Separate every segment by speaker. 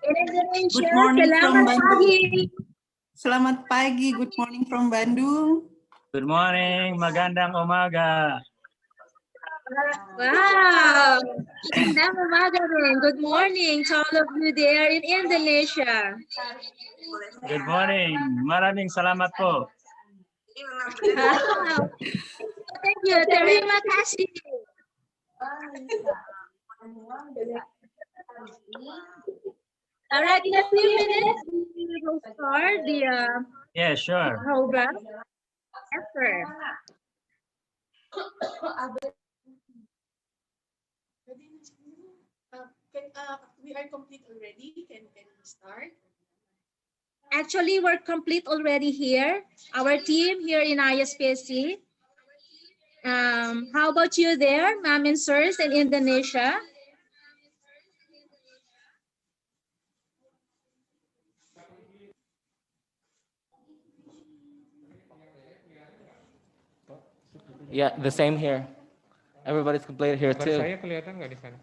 Speaker 1: In Indonesia,
Speaker 2: Good morning from
Speaker 1: selamat
Speaker 2: Bandung.
Speaker 1: pagi.
Speaker 2: Selamat pagi. Good morning from Bandung.
Speaker 3: Good morning, magandang umaga.
Speaker 1: Wow. Magandang umaga rin. Good morning to all of you there in Indonesia.
Speaker 3: Good morning. Maraming salamat po.
Speaker 1: Wow. Thank you. Terima kasih. All right, in a few minutes, we will start the
Speaker 3: Yeah, sure.
Speaker 1: program. Yes, sir.
Speaker 4: We are complete already. Can we start?
Speaker 1: Actually, we're complete already here. Our team here in ISPSC. How about you there, ma'am and sirs in Indonesia?
Speaker 5: Yeah, the same here. Everybody's completed here too.
Speaker 6: Saya kelihatan nggak di sana?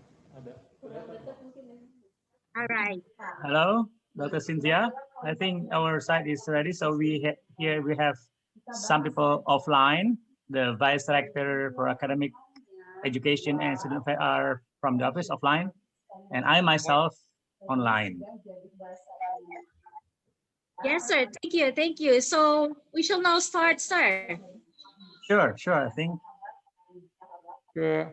Speaker 1: All right.
Speaker 3: Hello, Dr. Cynthia. I think our site is ready. So here we have some people offline. The Vice Director for Academic Education and Student Affairs are from the office offline. And I myself online.
Speaker 1: Yes, sir. Thank you. Thank you. So we shall now start, sir.
Speaker 3: Sure, I think.
Speaker 6: Ke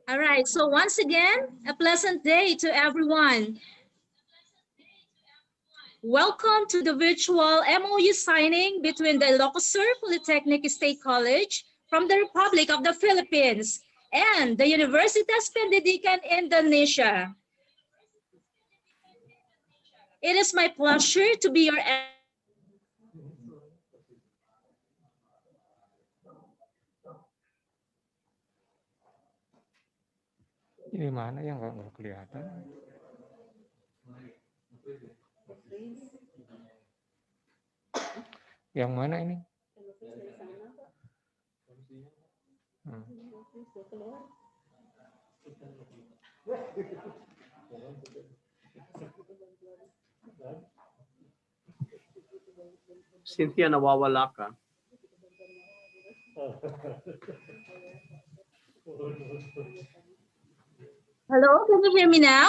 Speaker 1: All right. So once again, a pleasant day to everyone. Welcome to the virtual MoU signing between the Ilocos Sur Polytechnic State College from the Republic of the Philippines and the Universitas Pendidikan, Indonesia. It is my pleasure to be your
Speaker 6: ini mana yang nggak kelihatan? Yang mana ini?
Speaker 7: Cynthia, nawawala ka.
Speaker 1: Hello, can you hear me now?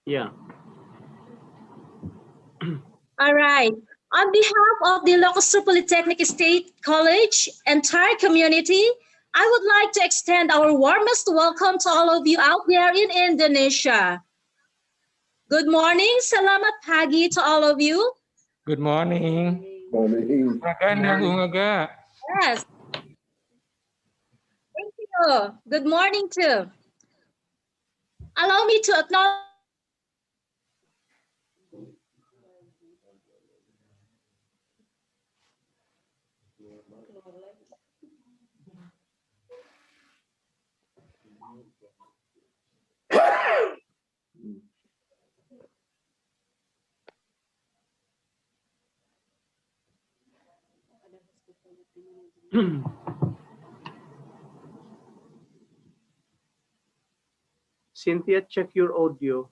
Speaker 7: Yeah.
Speaker 1: All right. On behalf of the Ilocos Sur Polytechnic State College entire community, I would like to extend our warmest welcome to all of you out there in Indonesia. Good morning, selamat pagi to all of you.
Speaker 6: Good morning. Magandang umaga.
Speaker 1: Yes. Thank you. Good morning too. Allow me to acknowledge
Speaker 7: Cynthia, check your audio.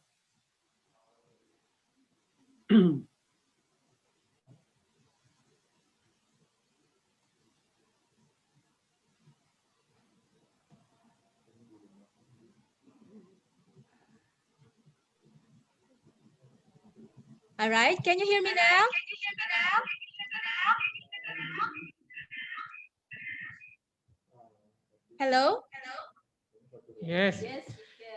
Speaker 1: All right, can you hear me now? Hello?
Speaker 6: Yes.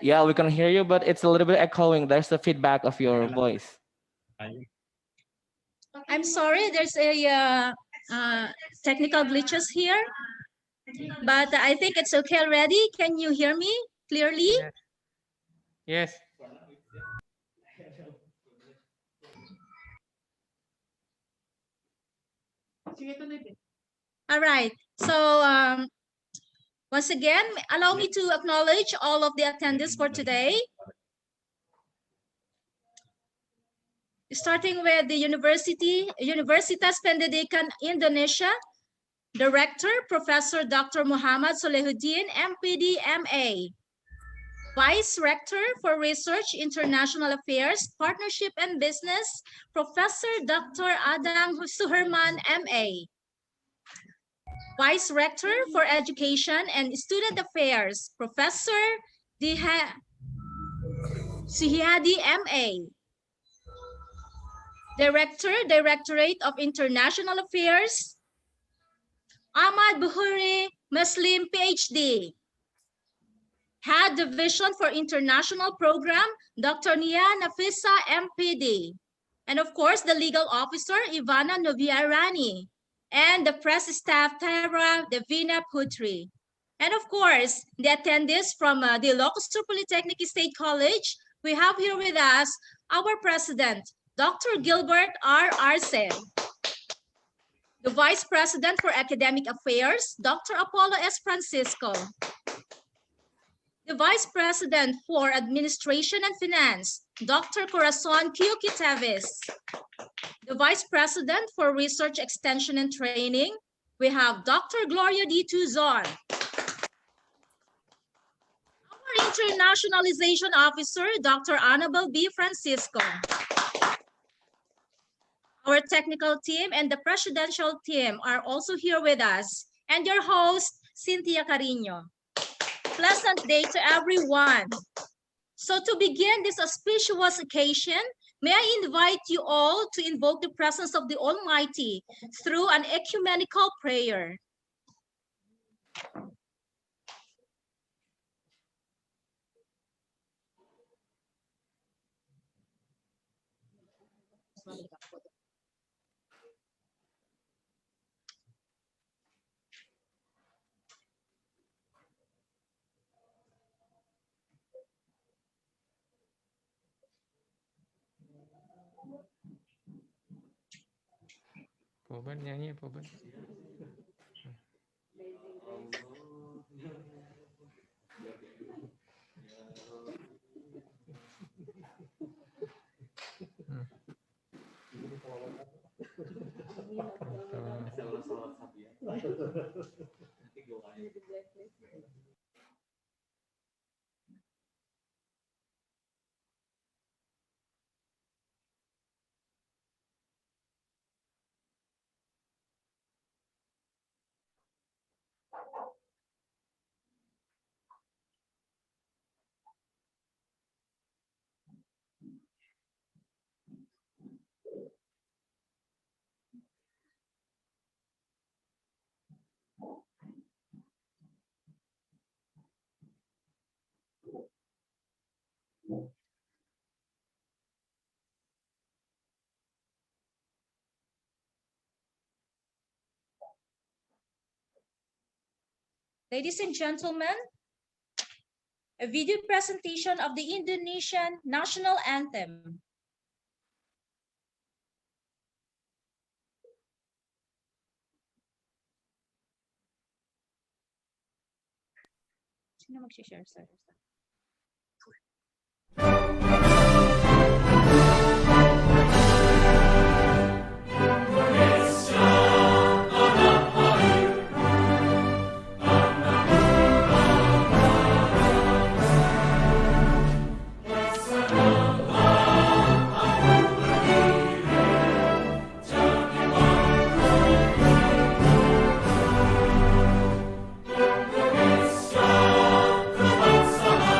Speaker 5: Yeah, we can hear you, but it's a little bit echoing. There's the feedback of your voice.
Speaker 1: I'm sorry, there's a technical glitches here, but I think it's okay already. Can you hear me clearly?
Speaker 6: Yes.
Speaker 1: All right, so once again, allow me to acknowledge all of the attendees for today. Starting with the Universitas Pendidikan, Indonesia, Director, Professor Dr. Muhammad Solehuddin, MPD, MA. Vice Rector for Research, International Affairs, Partnership and Business, Professor Dr. Adang Suherman, MA. Vice Rector for Education and Student Affairs, Professor Suhyadi, MA. Director, Directorate of International Affairs, Ahmad Buhuri Muslim, PhD. Head Division for International Program, Dr. Nia Nafisa, MPD. And of course, the Legal Officer, Ivana Noviarani. And the Press Staff, Tara Devina Putri. And of course, the attendees from the Ilocos Sur Polytechnic State College, we have here with us our President, Dr. Gilbert R. Arce. The Vice President for Academic Affairs, Dr. Apollo S. Francisco. The Vice President for Administration and Finance, Dr. Corazon Q. Quitavis. The Vice President for Research Extension and Training, we have Dr. Gloria D. Tuzon. Our Internationalization Officer, Dr. Annabel B. Francisco. Our technical team and the presidential team are also here with us, and your host, Cynthia Carino. Pleasant day to everyone. So to begin this auspicious occasion, may I invite you all to invoke the presence of the Almighty through an ecumenical prayer.
Speaker 6: Poban nyanyi Poban.
Speaker 1: Ladies and gentlemen, a video presentation of the Indonesian national anthem. Sino mag-share, sir?
Speaker 8: Kebangsaan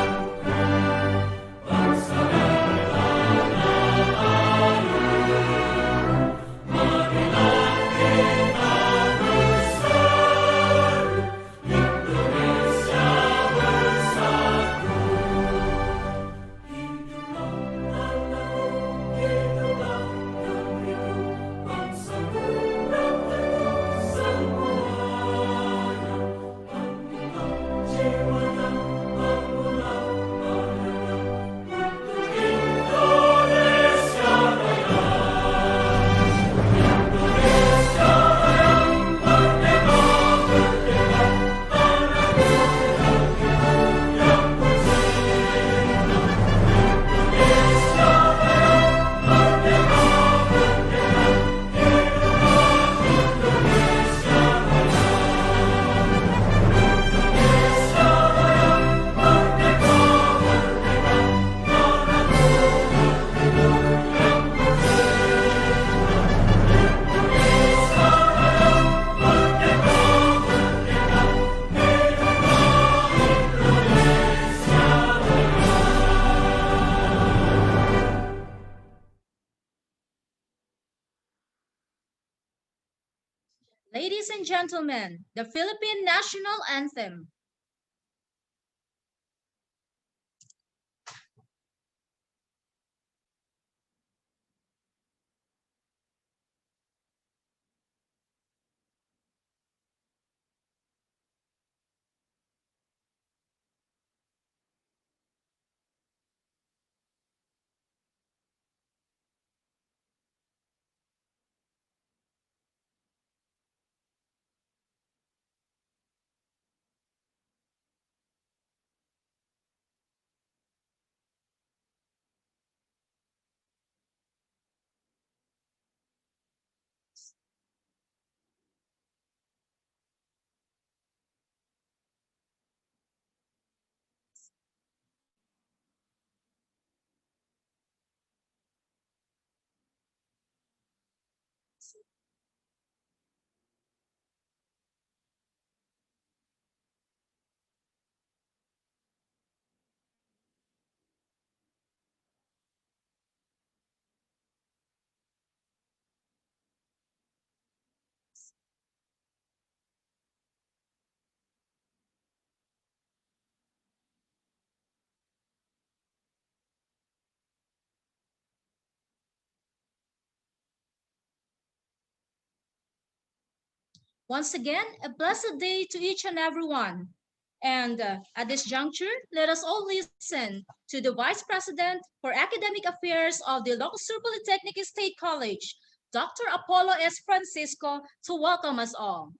Speaker 1: and gentlemen, the Philippine National Anthem. Once again, a blessed day to each and every one. And at this juncture, let us all listen to the Vice President for Academic Affairs of the Ilocos Sur Polytechnic State College, Dr. Apollo S. Francisco, to welcome us all.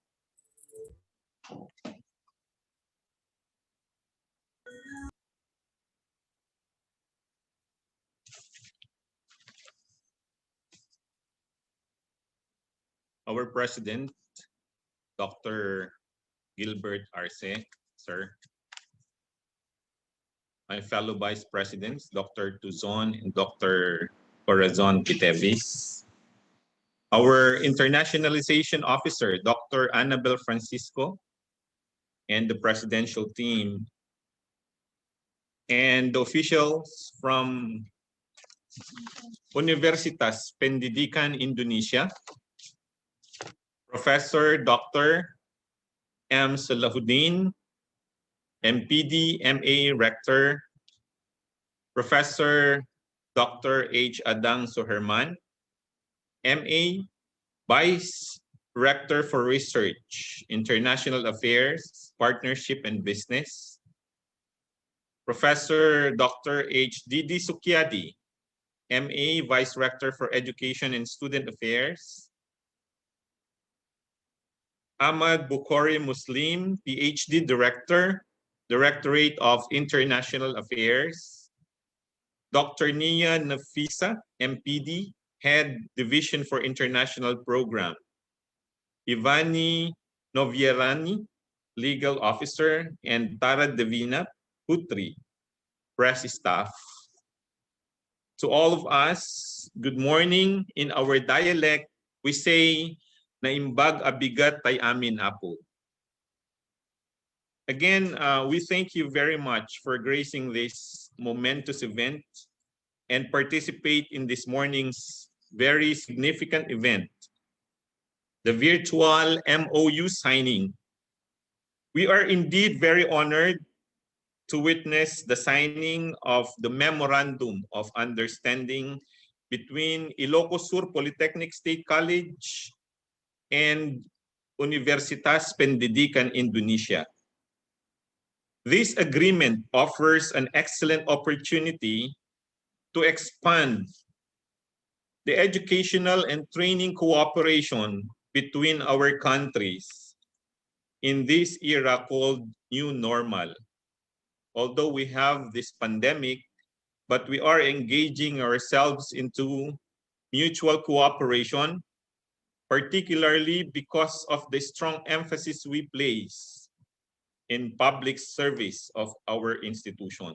Speaker 8: Our President, Dr. Gilbert Arce, sir. My fellow Vice Presidents, Dr. Tuzon and Dr. Corazon Quitevis. Our Internationalization Officer, Dr. Annabel Francisco, and the presidential team, and the officials from Universitas Pendidikan, Indonesia, Professor Dr. M. Salahuddin, MPD, MA Rector, Professor Dr. H. Adang Suherman, MA, Vice Rector for Research, International Affairs, Partnership and Business, Professor Dr. H. Didi Sukyadi, MA, Vice Rector for Education and Student Affairs, Ahmad Bukhari Muslim, PhD Director, Directorate of International Affairs, Dr. Nia Nafisa, MPD, Head Division for International Program, Ivani Novierani, Legal Officer, and Tara Devina Putri, Press Staff. To all of us, good morning. In our dialect, we say, naimbag abigat tay amin apo. Again, we thank you very much for gracing this momentous event and participate in this morning's very significant event, the virtual MoU signing. We are indeed very honored to witness the signing of the Memorandum of Understanding between Ilocos Sur Polytechnic State College and Universitas Pendidikan, Indonesia. This agreement offers an excellent opportunity to expand the educational and training cooperation between our countries in this era called New Normal. Although we have this pandemic, but we are engaging ourselves into mutual cooperation, particularly because of the strong emphasis we place in public service of our institution.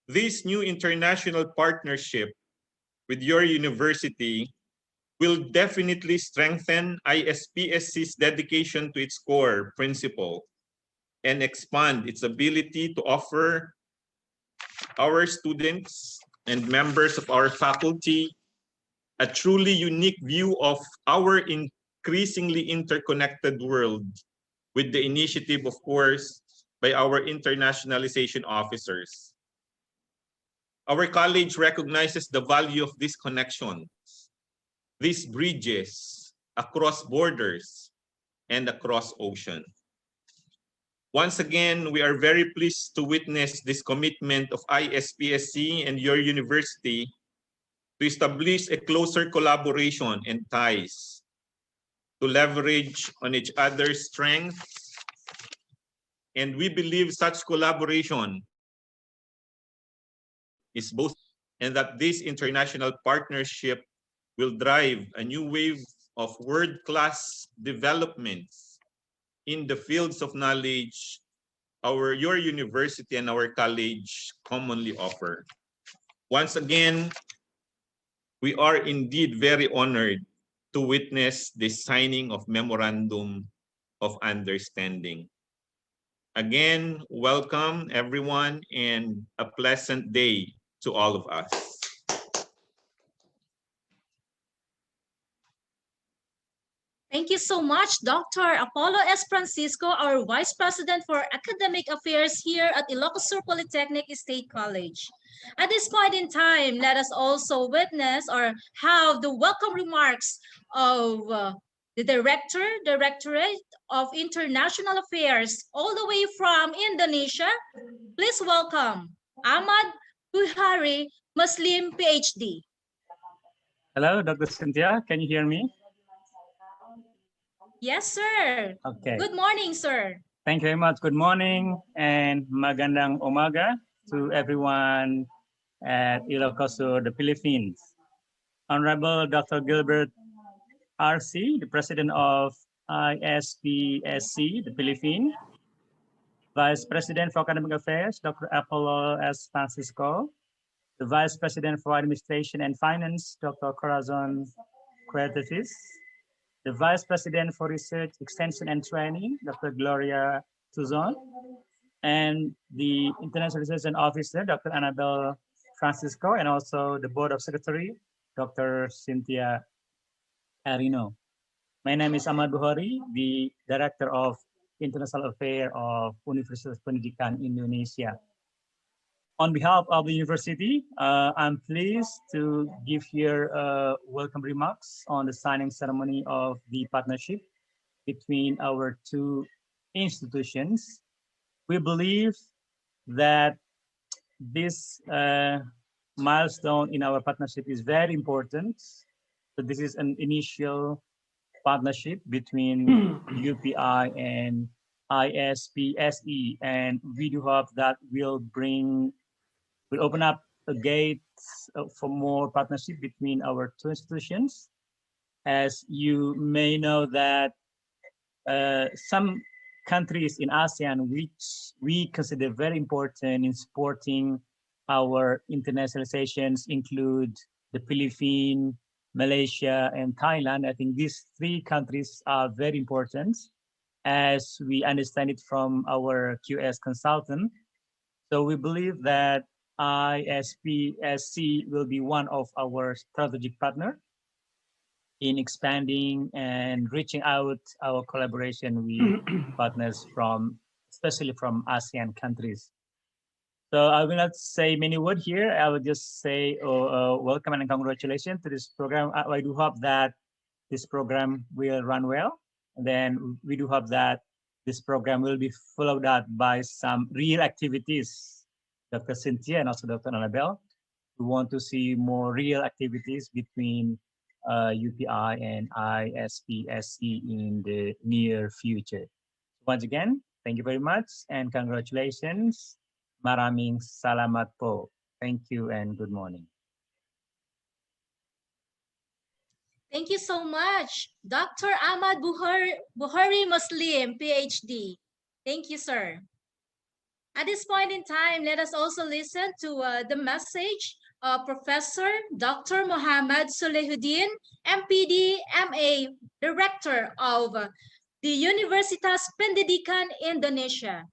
Speaker 8: This new international partnership with your university will definitely strengthen ISPSC's dedication to its core principle and expand its ability to offer our students and members of our faculty a truly unique view of our increasingly interconnected world with the initiative, of course, by our internationalization officers. Our college recognizes the value of this connection, these bridges across borders and across ocean. Once again, we are very pleased to witness this commitment of ISPSC and your university to establish a closer collaboration and ties, to leverage on each other's strengths. And we believe such collaboration is both, and that this international partnership will drive a new wave of world-class developments in the fields of knowledge your university and our college commonly offer. Once again, we are indeed very honored to witness the signing of Memorandum of Understanding. Again, welcome everyone and a pleasant day to all of us.
Speaker 1: Thank you so much, Dr. Apollo S. Francisco, our Vice President for Academic Affairs here at Ilocos Sur Polytechnic State College. At this point in time, let us also witness or have the welcome remarks of the Directorate of International Affairs, all the way from Indonesia. Please welcome Ahmad Buhari, Muslim, PhD.
Speaker 3: Hello, Dr. Cynthia. Can you hear me?
Speaker 1: Yes, sir.
Speaker 3: Okay.
Speaker 1: Good morning, sir.
Speaker 3: Thank you very much. Good morning and magandang umaga to everyone at Ilocos Sur, the Philippines. Honorable Dr. Gilbert R.C., the President of ISPSC, the Philippines. Vice President for Academic Affairs, Dr. Apollo S. Francisco. The Vice President for Administration and Finance, Dr. Corazon Quertesis. The Vice President for Research, Extension and Training, Dr. Gloria Tuzon, and the Internationalization Officer, Dr. Annabelle Francisco, and also the Board of Secretary, Dr. Cynthia Arino. My name is Ahmad Buhari, the Director of International Affairs of Universitas Pendidikan, Indonesia. On behalf of the university, I'm pleased to give here welcome remarks on the signing ceremony of the partnership between our two institutions. We believe that this milestone in our partnership is very important. So this is an initial partnership between UPI and ISPSE, and we do hope that will open up a gate for more partnership between our two institutions. As you may know that some countries in ASEAN, which we consider very important in supporting our internationalizations, include the Philippines, Malaysia, and Thailand. I think these three countries are very important, as we understand it from our QS consultant. So we believe that ISPSC will be one of our strategic partners in expanding and reaching out our collaboration with partners especially from ASEAN countries. So I will not say many words here. I will just say welcome and congratulations to this program. I do hope that this program will run well. And then we do hope that this program will be followed up by some real activities. Dr. Cynthia and also Dr. Annabelle, we want to see more real activities between UPI and ISPSC in the near future. Once again, thank you very much and congratulations. Maraming salamat po. Thank you and good morning.
Speaker 1: Thank you so much, Dr. Ahmad Buhari Muslim, PhD. Thank you, sir. At this point in time, let us also listen to the message of Professor Dr. Muhammad Solehuddin, MPD, MA, Director of the Universitas Pendidikan, Indonesia.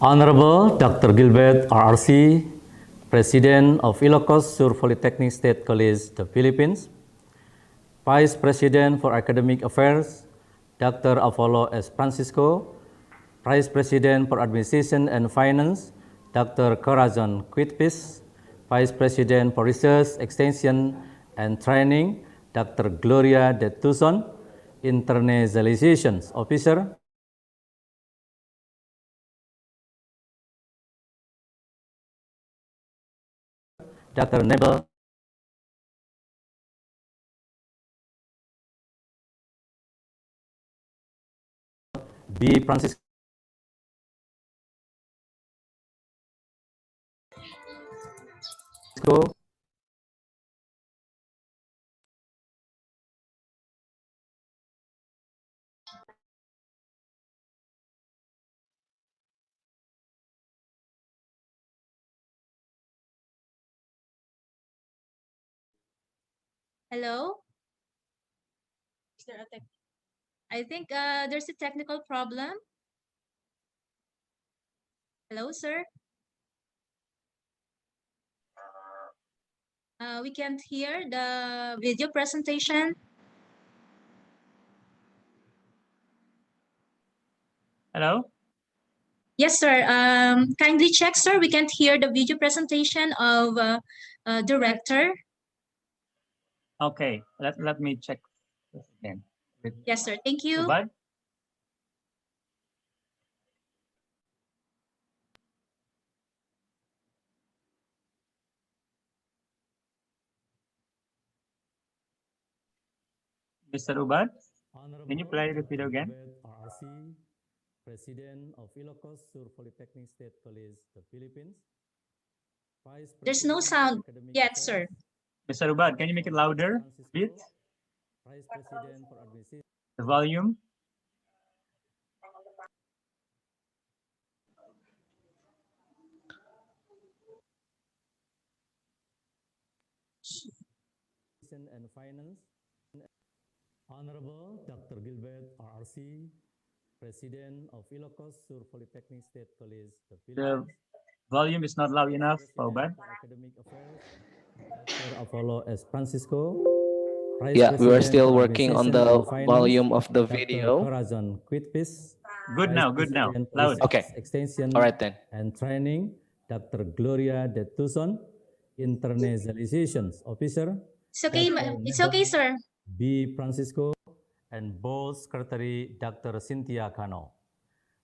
Speaker 9: Honorable Dr. Gilbert RRC, President of Ilocos Sur Polytechnic State College, the Philippines. Vice President for Academic Affairs, Dr. Apollo S. Francisco. Vice President for Administration and Finance, Dr. Corazon Quitpis. Vice President for Research, Extension, and Training, Dr. Gloria de Tucson. Internationalization Officer, Dr. Nebel B. Francisco
Speaker 1: Hello? Is there a I think there's a technical problem. Hello, sir? We can't hear the video presentation.
Speaker 3: Hello?
Speaker 1: Yes, sir. Kindly check, sir. We can't hear the video presentation of director.
Speaker 3: Okay, let me check this again.
Speaker 1: Yes, sir. Thank you.
Speaker 3: Ubad? Mr. Ubad, can you play the video again?
Speaker 9: RRC, President of Ilocos Sur Polytechnic State College, the Philippines. Vice
Speaker 1: There's no sound yet, sir.
Speaker 3: Mr. Ubad, can you make it louder, please?
Speaker 9: Vice President for Administration.
Speaker 3: The volume.
Speaker 9: And Finance, Honorable Dr. Gilbert RRC, President of Ilocos Sur Polytechnic State College, the Philippines.
Speaker 3: The volume is not loud enough, Ubad.
Speaker 9: Academic Affairs, Dr. Apollo S. Francisco.
Speaker 5: Yeah, we are still working on the volume of the video.
Speaker 9: Corazon Quitpis.
Speaker 3: Good now, loud.
Speaker 5: Okay.
Speaker 9: Extension
Speaker 5: All right then.
Speaker 9: and Training, Dr. Gloria de Tucson. Internationalization Officer.
Speaker 1: It's okay, it's okay, sir.
Speaker 9: B. Francisco, and Board Secretary Dr. Cynthia Cano.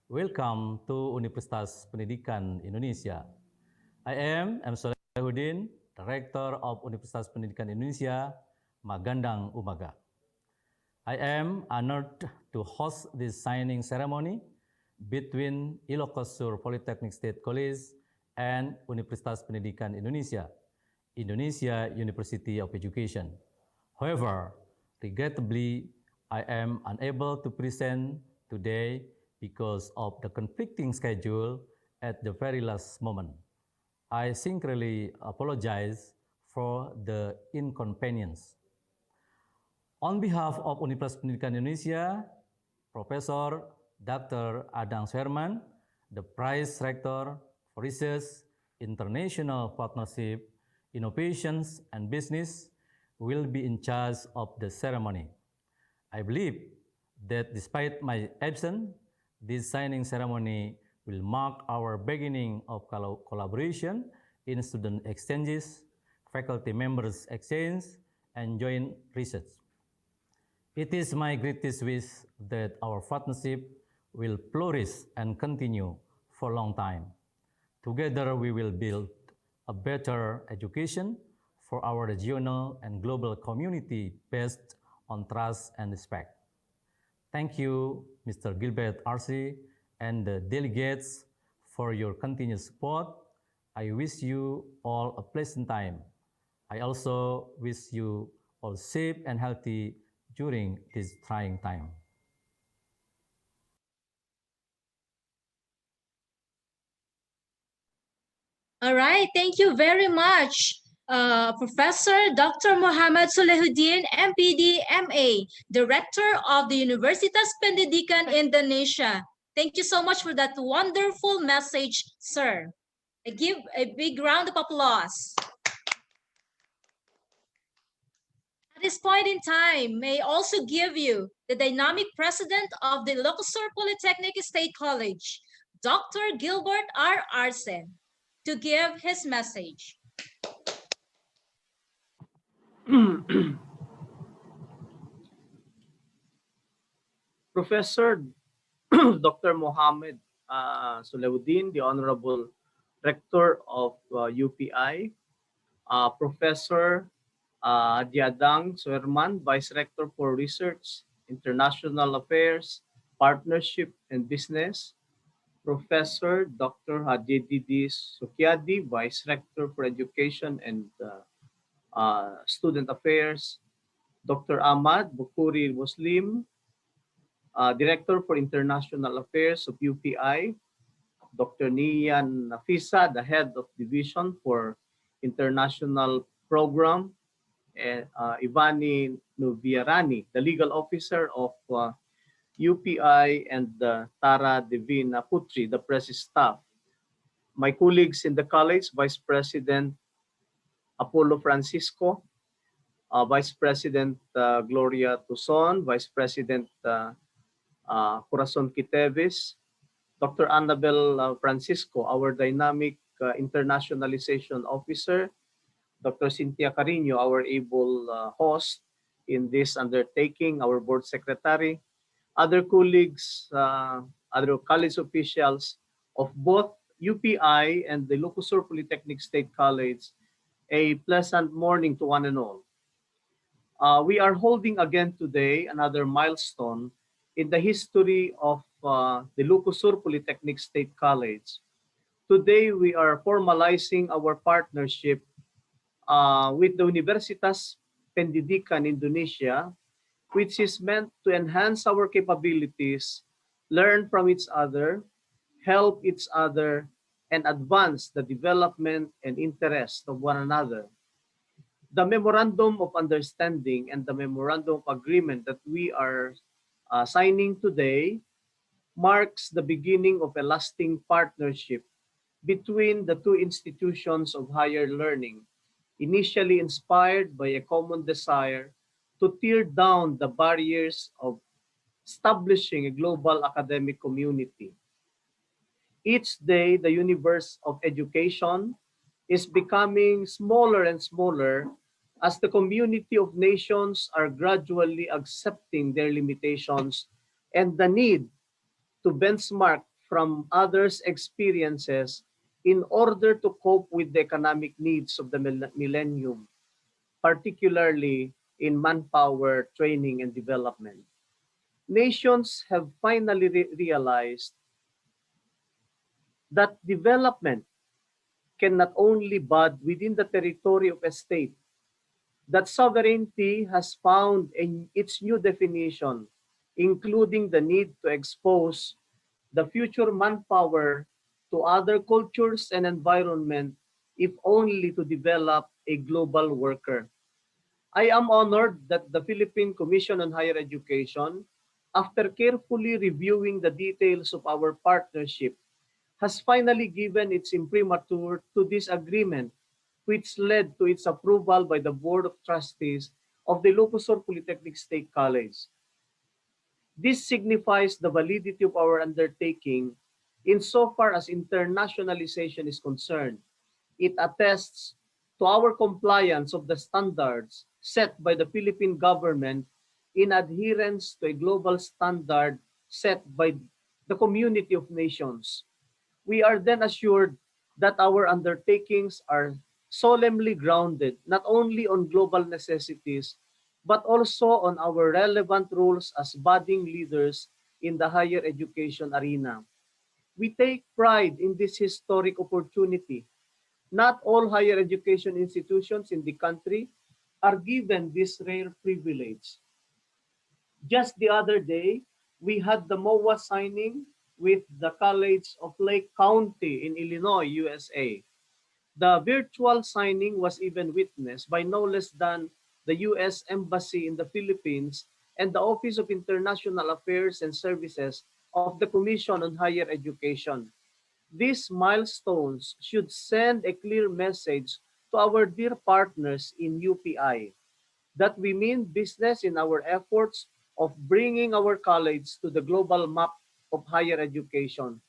Speaker 9: Welcome to Universitas Pendidikan Indonesia. I am M. Solehuddin, Director of Universitas Pendidikan Indonesia, Magandang Umaga. I am honored to host this signing ceremony between Ilocos Sur Polytechnic State College and Universitas Pendidikan Indonesia, Indonesia University of Education. However, regrettably, I am unable to present today because of the conflicting schedule at the very last moment. I sincerely apologize for the inconvenience. On behalf of Universitas Pendidikan Indonesia, Professor Dr. Adang Sherman, the Vice Rector for Research, International Partnership, Innovations, and Business, will be in charge of the ceremony. I believe that despite my absence, this signing ceremony will mark our beginning of collaboration in student exchanges, faculty members exchange, and joint research. It is my greatest wish that our partnership will flourish and continue for a long time. Together, we will build a better education for our regional and global community based on trust and respect. Thank you, Mr. Gilbert RC, and the delegates for your continued support. I wish you all a pleasant time. I also wish you all safe and healthy during this trying time.
Speaker 1: All right, thank you very much, Professor Dr. Muhammad Solehuddin, MPD, MA, Director of the Universitas Pendidikan Indonesia. Thank you so much for that wonderful message, sir. Give a big round of applause. At this point in time, may I also give you the dynamic president of the Ilocos Sur Polytechnic State College, Dr. Gilbert R. Arsen, to give his message.
Speaker 7: Professor Dr. Mohammed Sulaiuddin, the Honorable Rector of UPI, Professor Diadang Suerman, Vice Rector for Research, International Affairs, Partnership and Business, Professor Dr. Hadididi Sukyadi, Vice Rector for Education and Student Affairs, Dr. Ahmad Bukuri Muslim, Director for International Affairs of UPI, Dr. Nian Nafisa, the Head of Division for International Program, and Ivani Nuviarani, the Legal Officer of UPI, and Tara Divina Putri, the Press Staff. My colleagues in the college, Vice President Apollo Francisco, Vice President Gloria Tuson, Vice President Corazon Quitevis, Dr. Annabel Francisco, our dynamic internationalization officer, Dr. Cynthia Carino, our able host in this undertaking, our board secretary, other colleagues, other college officials of both UPI and the Ilocos Sur Polytechnic State College, a pleasant morning to one and all. We are holding again today another milestone in the history of the Ilocos Sur Polytechnic State College. Today, we are formalizing our partnership with the Universitas Pendidikan, Indonesia, which is meant to enhance our capabilities, learn from each other, help each other, and advance the development and interest of one another. The Memorandum of Understanding and the Memorandum of Agreement that we are signing today marks the beginning of a lasting partnership between the two institutions of higher learning, initially inspired by a common desire to tear down the barriers of establishing a global academic community. Each day, the universe of education is becoming smaller and smaller as the community of nations are gradually accepting their limitations and the need to benchmark from others' experiences in order to cope with the economic needs of the millennium, particularly in manpower, training, and development. Nations have finally realized that development can not only bud within the territory of a state, that sovereignty has found its new definition, including the need to expose the future manpower to other cultures and environment, if only to develop a global worker. I am honored that the Philippine Commission on Higher Education, after carefully reviewing the details of our partnership, has finally given its imprimatur to this agreement, which led to its approval by the Board of Trustees of the Ilocos Sur Polytechnic State College. This signifies the validity of our undertaking insofar as internationalization is concerned. It attests to our compliance of the standards set by the Philippine government in adherence to a global standard set by the community of nations. We are then assured that our undertakings are solemnly grounded not only on global necessities, but also on our relevant roles as budding leaders in the higher education arena. We take pride in this historic opportunity. Not all higher education institutions in the country are given this rare privilege. Just the other day, we had the MoU signing with the College of Lake County in Illinois, USA. The virtual signing was even witnessed by no less than the U.S. Embassy in the Philippines and the Office of International Affairs and Services of the Commission on Higher Education. These milestones should send a clear message to our dear partners in UPI that we mean business in our efforts of bringing our college to the global map of higher education.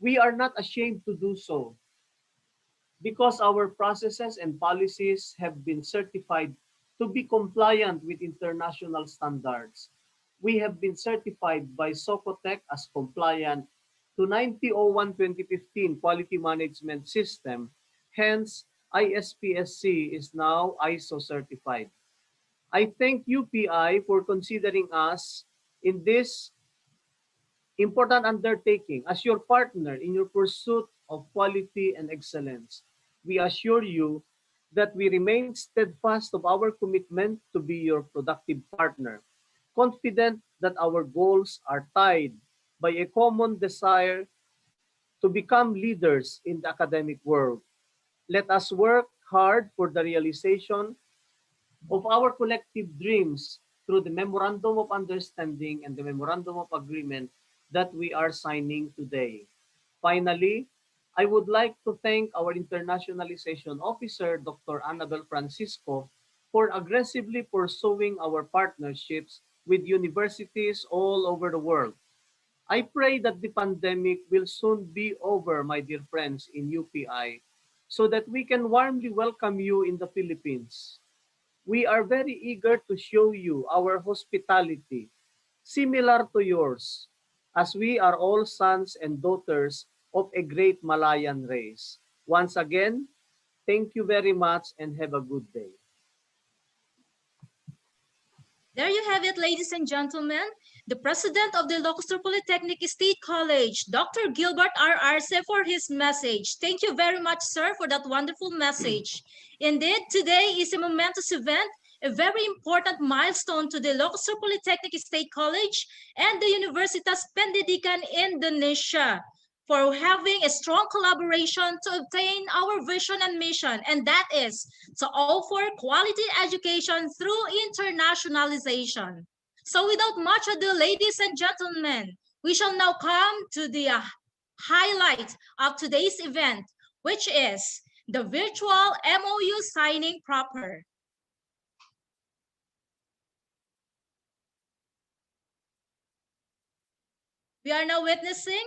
Speaker 7: We are not ashamed to do so because our processes and policies have been certified to be compliant with international standards. We have been certified by Socotec as compliant to 9001:2015 Quality Management System. Hence, ISPSC is now ISO certified. I thank UPI for considering us in this important undertaking as your partner in your pursuit of quality and excellence. We assure you that we remain steadfast of our commitment to be your productive partner, confident that our goals are tied by a common desire to become leaders in the academic world. Let us work hard for the realization of our collective dreams through the Memorandum of Understanding and the Memorandum of Agreement that we are signing today. Finally, I would like to thank our Internationalization Officer, Dr. Annabel Francisco, for aggressively pursuing our partnerships with universities all over the world. I pray that the pandemic will soon be over, my dear friends in UPI, so that we can warmly welcome you in the Philippines. We are very eager to show you our hospitality, similar to yours, as we are all sons and daughters of a great Malayan race. Once again, thank you very much and have a good day.
Speaker 1: There you have it, ladies and gentlemen. The president of the Ilocos Sur Polytechnic State College, Dr. Gilbert R. Arce, for his message. Thank you very much, sir, for that wonderful message. Indeed, today is a momentous event, a very important milestone to the Ilocos Sur Polytechnic State College and the Universitas Pendidikan, Indonesia, for having a strong collaboration to obtain our vision and mission, and that is to offer quality education through internationalization. So without much ado, ladies and gentlemen, we shall now come to the highlight of today's event, which is the virtual MoU signing proper. We are now witnessing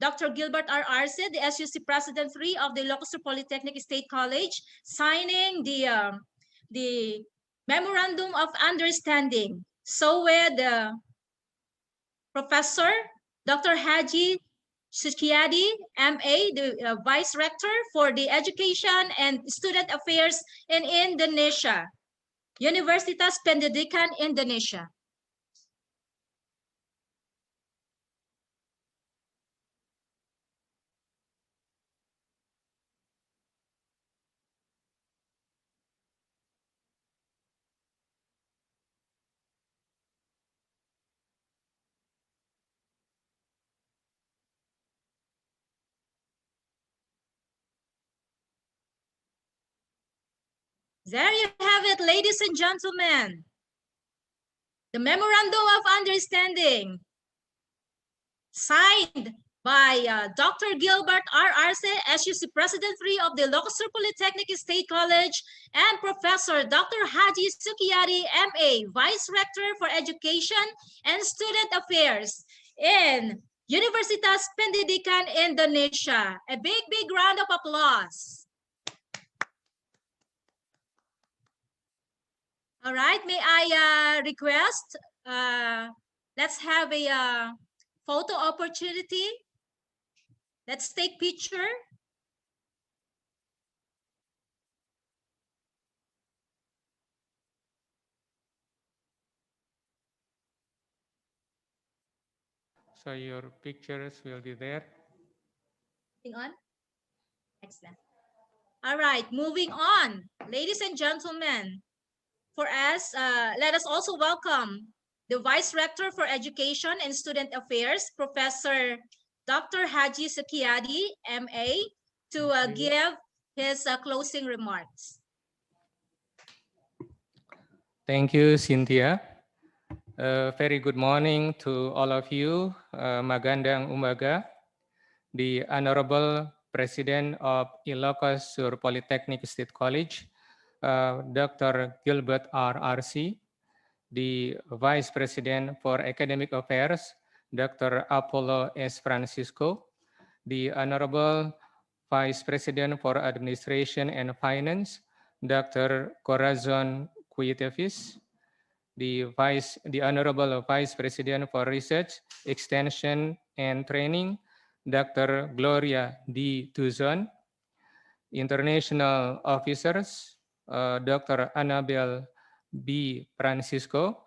Speaker 1: Dr. Gilbert R. Arce, the SUC President 3 of the Ilocos Sur Polytechnic State College, signing the Memorandum of Understanding. So with the Professor Dr. Haji Sukiadi, MA, the Vice Rector for the Education and Student Affairs in Indonesia, Universitas Pendidikan, Indonesia. There you have it, ladies and gentlemen. The Memorandum of Understanding signed by Dr. Gilbert R. Arce, SUC President 3 of the Ilocos Sur Polytechnic State College, and Professor Dr. Haji Sukiari, MA, Vice Rector for Education and Student Affairs in Universitas Pendidikan, Indonesia. A big, big round of applause. All right, may I request, let's have a photo opportunity. Let's take picture.
Speaker 6: So your pictures will be there.
Speaker 1: Moving on. Excellent. All right, moving on. Ladies and gentlemen, for us, let us also welcome the Vice Rector for Education and Student Affairs, Professor Dr. Haji Sukiadi, MA, to give his closing remarks.
Speaker 6: Thank you, Cynthia. Very good morning to all of you, Magandang Umaga. the Honorable President of Ilocos Sur Polytechnic State College, Dr. Gilbert R.R.C., the Vice President for Academic Affairs, Dr. Apollo S. Francisco, the Honorable Vice President for Administration and Finance, Dr. Corazon Cuitevis, the Honorable Vice President for Research, Extension, and Training, Dr. Gloria D. Tuzon, international officers, Dr. Annabel B. Francisco,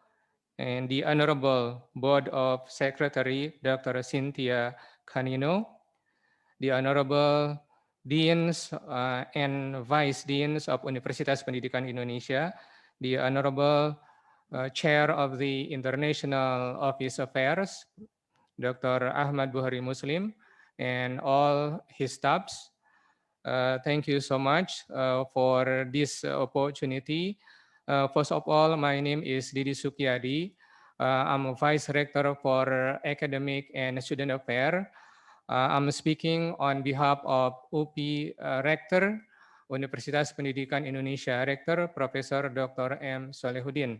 Speaker 6: and the Honorable Board of Secretary, Dr. Cynthia Canino, the Honorable Deans and Vice Deans of Universitas Pendidikan Indonesia, the Honorable Chair of the International Office Affairs, Dr. Ahmad Buhari Muslim, and all his staffs. Thank you so much for this opportunity. First of all, my name is Didi Sukyadi. I'm a Vice Rector for Academic and Student Affairs. I'm speaking on behalf of UPI Rector, Universitas Pendidikan Indonesia, Rector Profesor Dr. M. Solehuddin.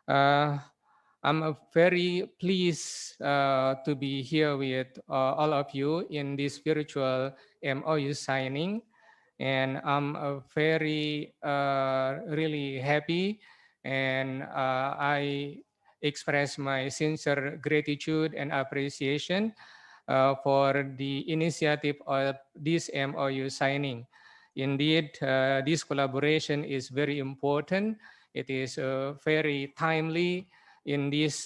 Speaker 6: I'm very pleased to be here with all of you in this virtual MoU signing. And I'm very really happy, and I express my sincere gratitude and appreciation for the initiative of this MoU signing. Indeed, this collaboration is very important. It is very timely in this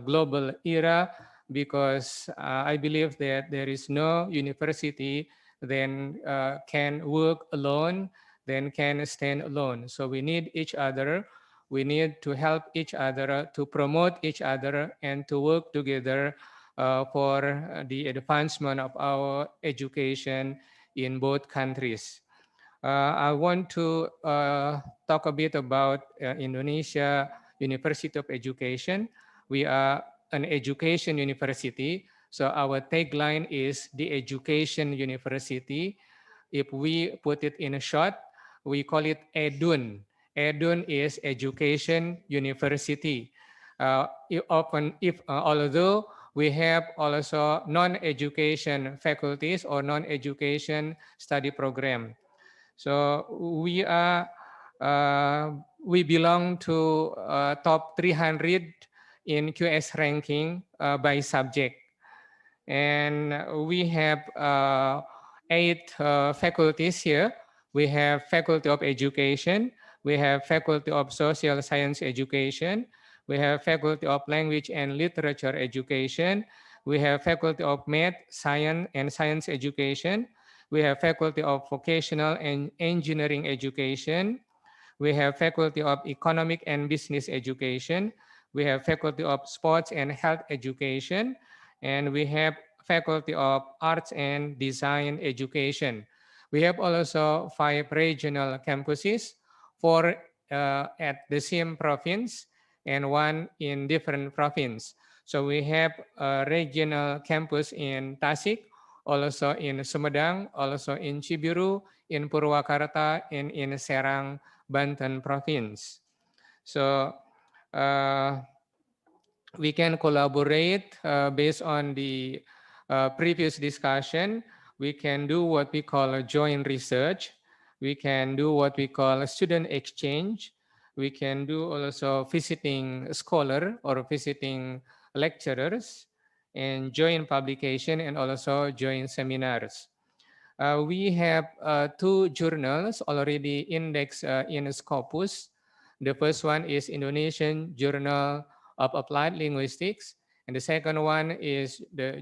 Speaker 6: global era, because I believe that there is no university then can work alone, then can stand alone. So we need each other. We need to help each other, to promote each other, and to work together for the advancement of our education in both countries. I want to talk a bit about Indonesia University of Education. We are an education university, so our tagline is the education university. If we put it in a short, we call it EDUN. EDUN is education university. Although we have also non-education faculties or non-education study program. So we belong to top 300 in QS ranking by subject. And we have 8 faculties here. We have Faculty of Education, we have Faculty of Social Science Education, we have Faculty of Language and Literature Education, we have Faculty of Math, Science, and Science Education, we have Faculty of Vocational and Engineering Education, we have Faculty of Economic and Business Education, we have Faculty of Sports and Health Education, and we have Faculty of Arts and Design Education. We have also 5 regional campuses, 4 at the same province and 1 in different province. So we have a regional campus in Tasik, also in Sumedang, also in Cibiru, in Purwakarta, and in Serang, Banten province. So we can collaborate based on the previous discussion. We can do what we call a joint research. We can do what we call a student exchange. We can do also visiting scholar or visiting lecturers, and joint publication, and also joint seminars. We have 2 journals already indexed in Scopus. The first one is Indonesian Journal of Applied Linguistics, and the second one is the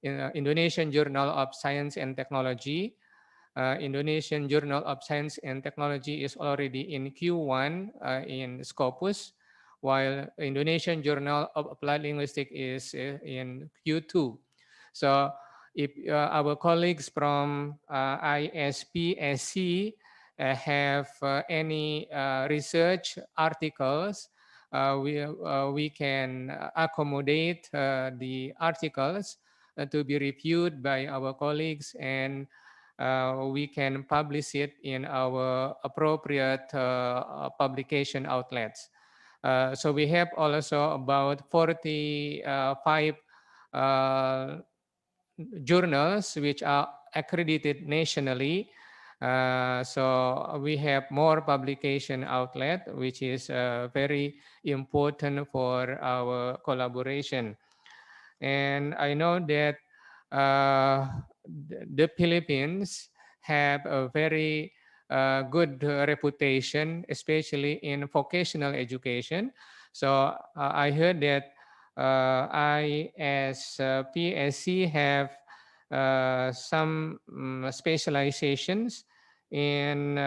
Speaker 6: Indonesian Journal of Science and Technology. Indonesian Journal of Science and Technology is already in Q1 in Scopus, while Indonesian Journal of Applied Linguistics is in Q2. So if our colleagues from ISPSC have any research articles, we can accommodate the articles to be reviewed by our colleagues, and we can publish it in our appropriate publication outlets. So we have also about 45 journals which are accredited nationally. So we have more publication outlet, which is very important for our collaboration. And I know that the Philippines have a very good reputation, especially in vocational education. So I heard that I, as PSC, have some specializations in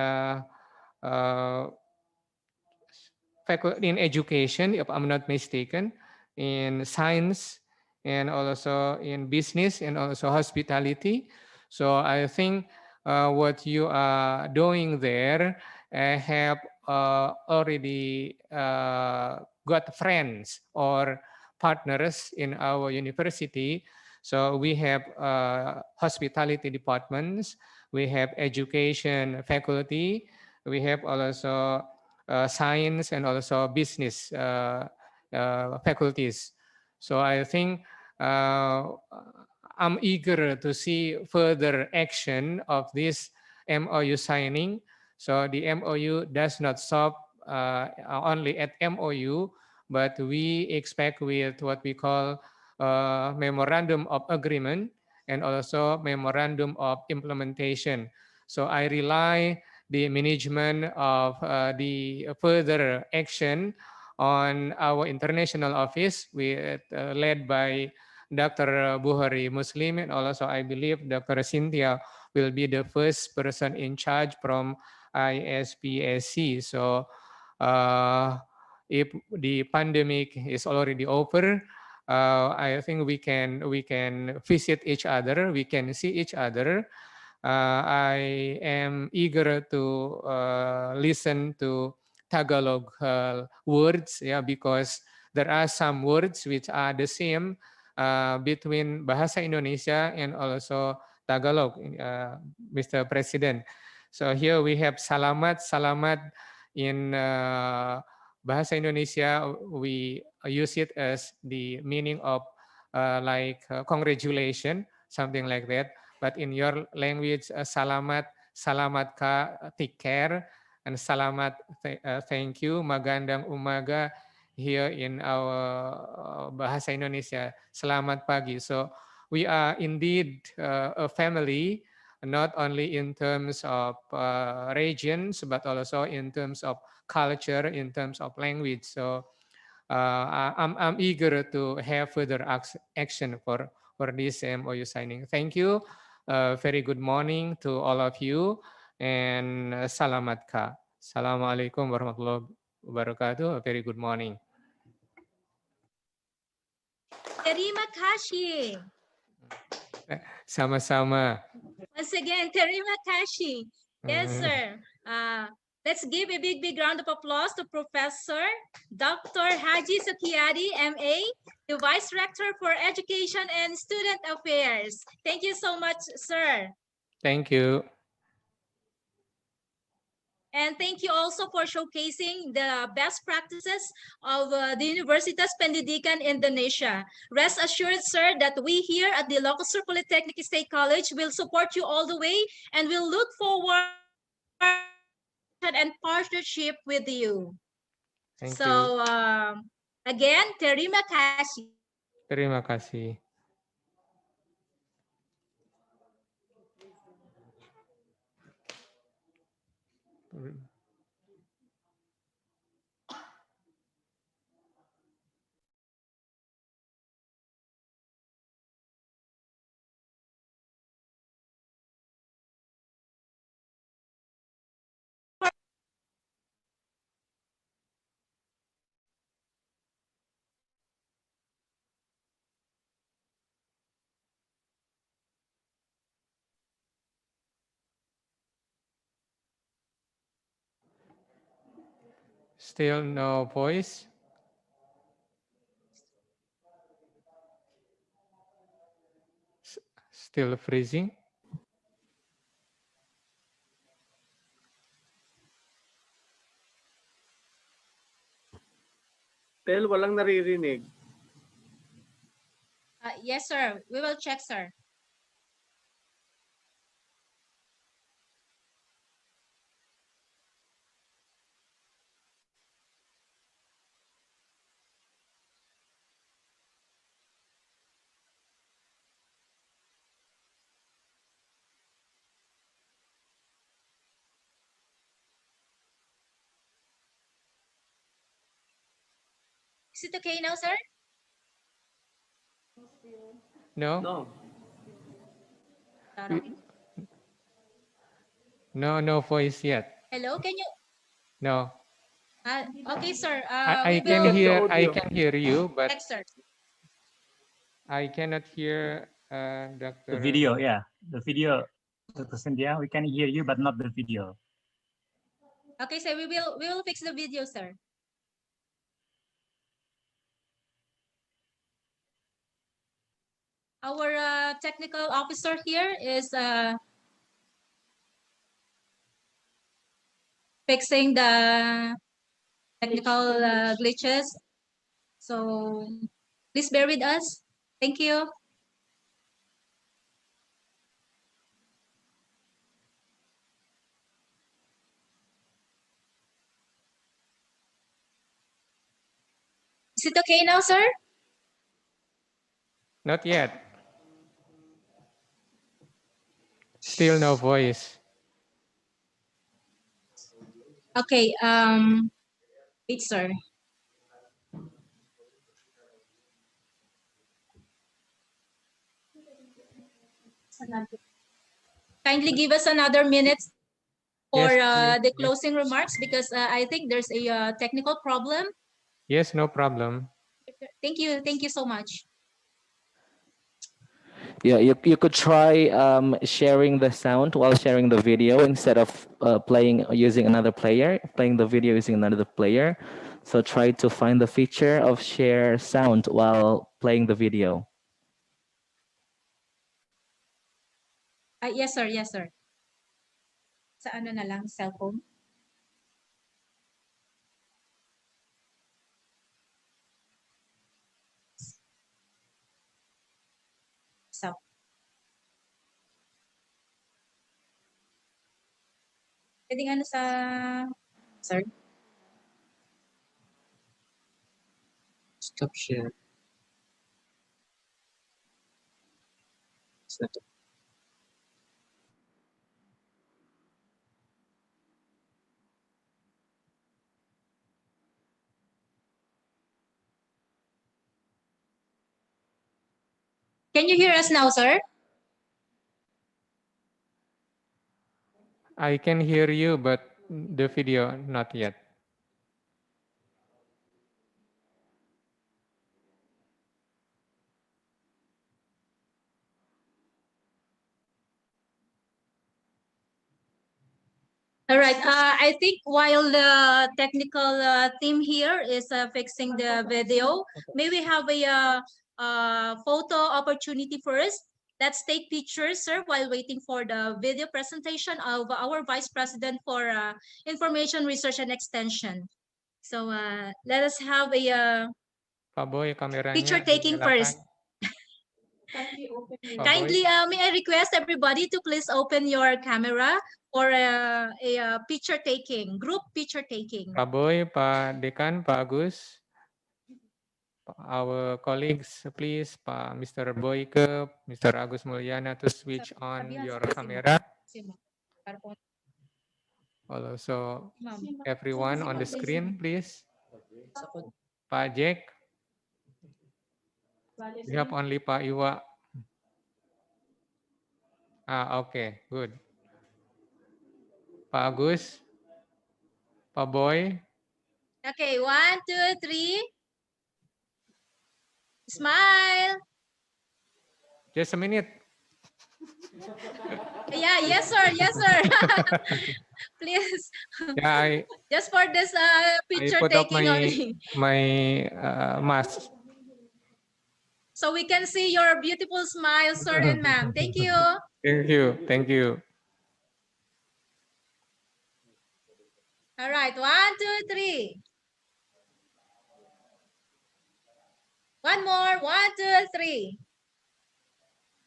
Speaker 6: in education, if I'm not mistaken, in science, and also in business, and also hospitality. So I think what you are doing there have already got friends or partners in our university. So we have hospitality departments, we have education faculty, we have also science and also business faculties. So I think I'm eager to see further action of this MOU signing. So the MOU does not stop only at MOU, but we expect with what we call memorandum of agreement and also memorandum of implementation. So I rely the management of the further action on our international office, led by Dr. Buhari Muslim, and also I believe Dr. Cynthia will be the first person in charge from ISPSC. So if the pandemic is already over, I think we can visit each other, we can see each other. I am eager to listen to Tagalog words, yeah, because there are some words which are the same between Bahasa Indonesia and also Tagalog, Mr. President. So here we have salamat. Salamat in Bahasa Indonesia, we use it as the meaning of congratulation, something like that. But in your language, salamat, salamat ka, take care, and salamat, thank you, magandang umaga here in our Bahasa Indonesia, selamat pagi. So we are indeed a family, not only in terms of regions, but also in terms of culture, in terms of language. So I'm eager to have further action for this MOU signing. Thank you. Very good morning to all of you, and salamat ka. Assalamualaikum warahmatullahi wabarakatuh. A very good morning.
Speaker 1: Terima kasih.
Speaker 6: Sama-sama.
Speaker 1: Once again, terima kasih. Yes, sir. Let's give a big round of applause to Professor Dr. Haji Sukiadi, MA, the Vice Rector for Education and Student Affairs. Thank you so much, sir.
Speaker 6: Thank you.
Speaker 1: And thank you also for showcasing the best practices of the Universitas Pendidikan Indonesia. Rest assured, sir, that we here at the Ilocos Sur Polytechnic State College will support you all the way, and we'll look forward and partnership with you.
Speaker 6: Thank
Speaker 1: So,
Speaker 6: you.
Speaker 1: again, terima kasih.
Speaker 6: Terima kasih. Still no voice. Still freezing.
Speaker 7: Tel, walang naririnig.
Speaker 1: Yes, sir. We will check, sir. Is it okay now, sir?
Speaker 6: No?
Speaker 7: No.
Speaker 6: No voice yet.
Speaker 1: Hello, can you?
Speaker 6: No.
Speaker 1: Okay, sir.
Speaker 6: I
Speaker 1: We will
Speaker 6: can hear you, but
Speaker 1: check, sir.
Speaker 6: I cannot hear
Speaker 3: The
Speaker 6: Dr.
Speaker 3: video, yeah. The video, Dr. Cynthia, we can hear you, but not the video.
Speaker 1: Okay, sir. We will fix the video, sir. Our technical officer here is fixing the technical glitches. So please bear with us. Thank you. Is it okay now, sir?
Speaker 6: Not yet. Still no voice.
Speaker 1: Okay. Wait, sir. Kindly give us another minute for
Speaker 6: Yes,
Speaker 1: the closing remarks because I think there's a technical problem.
Speaker 6: Yes, no problem.
Speaker 1: Thank you. Thank you so much.
Speaker 5: Yeah, you could try sharing the sound while sharing the video instead of playing using another player, playing the video using another player. So try to find the feature of share sound while playing the video.
Speaker 1: Yes, sir. Yes, sir. Sa ano na lang, cellphone? So. Pwedeng ano sa... Sir?
Speaker 7: Stop share.
Speaker 1: Can you hear us now, sir?
Speaker 6: I can hear you, but the video not yet.
Speaker 1: All right. I think while the technical team here is fixing the video, may we have a photo opportunity first? Let's take pictures, sir, while waiting for the video presentation of our Vice President for Information Research and Extension. So let us have a
Speaker 6: Paboy, kameranya.
Speaker 1: picture taking first. Kindly, may I request everybody to please open your camera for a picture taking, group picture taking.
Speaker 6: Paboy, Pa Dekan, Pa Agus. Our colleagues, please, Pa Mr. Boyke, Mr. Agus Mulyana, to switch on your camera. Also, everyone on the screen, please. Pa Jack. We have only Pa Iwa. Okay, good. Pa Agus. Pa Boy.
Speaker 1: Okay, 1, 2, 3. Smile.
Speaker 6: Just a minute.
Speaker 1: Yeah, yes, sir. Yes, sir. Please.
Speaker 6: Yeah,
Speaker 1: just for this picture
Speaker 6: I put up
Speaker 1: taking only.
Speaker 6: my mask.
Speaker 1: so we can see your beautiful smile, sir and ma'am. Thank you.
Speaker 6: Thank you. Thank you.
Speaker 1: All right, 1, 2, 3. One more, 1, 2, 3.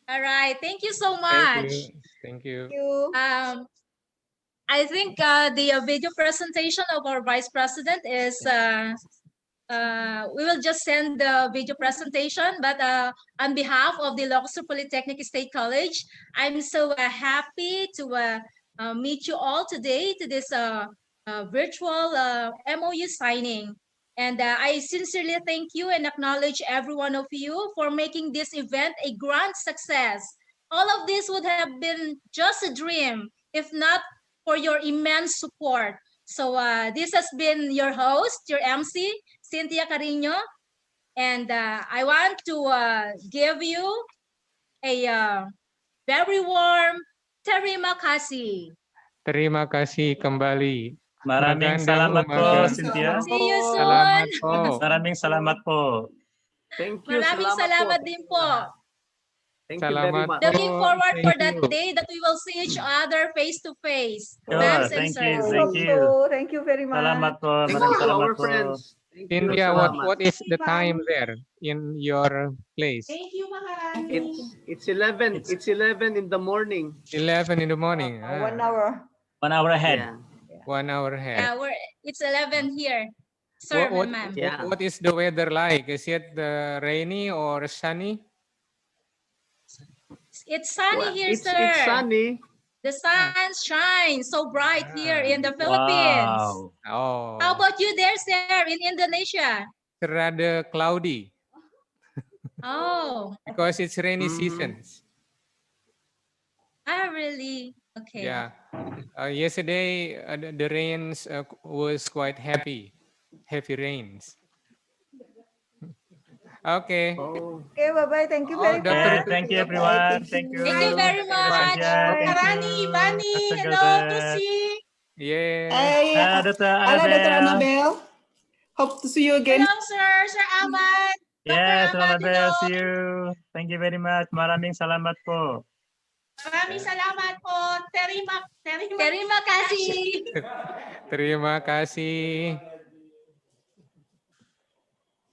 Speaker 1: All right, thank you so much.
Speaker 6: Thank you.
Speaker 1: I think the video presentation of our Vice President is, we will just send the video presentation, but on behalf of the Ilocos Sur Polytechnic State College, I'm so happy to meet you all today to this virtual MOU signing. And I sincerely thank you and acknowledge every one of you for making this event a grand success. All of this would have been just a dream if not for your immense support. So this has been your host, your MC, Cynthia Carino, and I want to give you a very warm terima kasih.
Speaker 6: Terima kasih kembali.
Speaker 3: Maraming
Speaker 6: Magandang
Speaker 3: salamat po,
Speaker 6: umaga.
Speaker 3: Cynthia.
Speaker 1: See you soon.
Speaker 6: Salamat po.
Speaker 3: Maraming salamat po.
Speaker 7: Thank you.
Speaker 1: Maraming salamat din po.
Speaker 7: Thank you very
Speaker 6: Salamat
Speaker 7: much.
Speaker 1: Looking forward
Speaker 6: Thank
Speaker 1: for that
Speaker 6: you.
Speaker 1: day that we will see each other face to face.
Speaker 3: Sure,
Speaker 1: Ma'ams and
Speaker 3: thank you,
Speaker 1: sirs.
Speaker 3: thank you.
Speaker 2: Thank you very much.
Speaker 3: Salamat po,
Speaker 7: Thank
Speaker 3: maraming
Speaker 7: you to
Speaker 3: salamat
Speaker 7: our
Speaker 3: po.
Speaker 7: friends. Thank you.
Speaker 6: India,
Speaker 7: Salamat.
Speaker 6: what is the time there in your place?
Speaker 4: Thank you, Maharani.
Speaker 7: It's 11. It's 11 in the morning.
Speaker 6: 11 in the morning.
Speaker 2: 1 hour.
Speaker 3: 1 hour ahead.
Speaker 7: Yeah.
Speaker 6: 1 hour ahead.
Speaker 1: Yeah, it's 11 here, sir
Speaker 6: What,
Speaker 1: and ma'am.
Speaker 7: Yeah.
Speaker 6: what is the weather like? Is it rainy or sunny?
Speaker 1: It's sunny
Speaker 7: Well,
Speaker 1: here,
Speaker 7: it's
Speaker 1: sir.
Speaker 7: sunny.
Speaker 1: The sun shines so bright here in the Philippines.
Speaker 3: Wow.
Speaker 6: Oh,
Speaker 1: How about you there, sir, in Indonesia?
Speaker 6: rather cloudy
Speaker 1: Oh,
Speaker 6: because it's rainy
Speaker 7: Mhm.
Speaker 6: seasons.
Speaker 1: really? Okay.
Speaker 6: Yeah. Yesterday, the rains was quite heavy rains. Okay.
Speaker 7: Oh.
Speaker 2: Okay, bye-bye. Thank you
Speaker 6: Oh,
Speaker 2: very
Speaker 6: Dr.
Speaker 2: much.
Speaker 3: Yeah, thank you everyone. Thank you.
Speaker 1: Thank you very much.
Speaker 4: Maharani, Bani,
Speaker 3: Dr.
Speaker 4: hello,
Speaker 3: Joseph.
Speaker 4: Lucy.
Speaker 6: Yeah.
Speaker 2: Hey,
Speaker 3: Dr.
Speaker 2: hello, Dr.
Speaker 3: Annabelle.
Speaker 2: Annabelle. Hope to see you again.
Speaker 4: Hello, sir, Sir Ahmad.
Speaker 3: Yeah,
Speaker 4: Dr.
Speaker 3: Dr.
Speaker 4: Ahmad,
Speaker 3: Annabelle,
Speaker 4: hello.
Speaker 3: see you. Thank you very much. Maraming salamat po.
Speaker 4: Maraming salamat po. Terima
Speaker 1: Terima kasih.
Speaker 6: Terima kasih.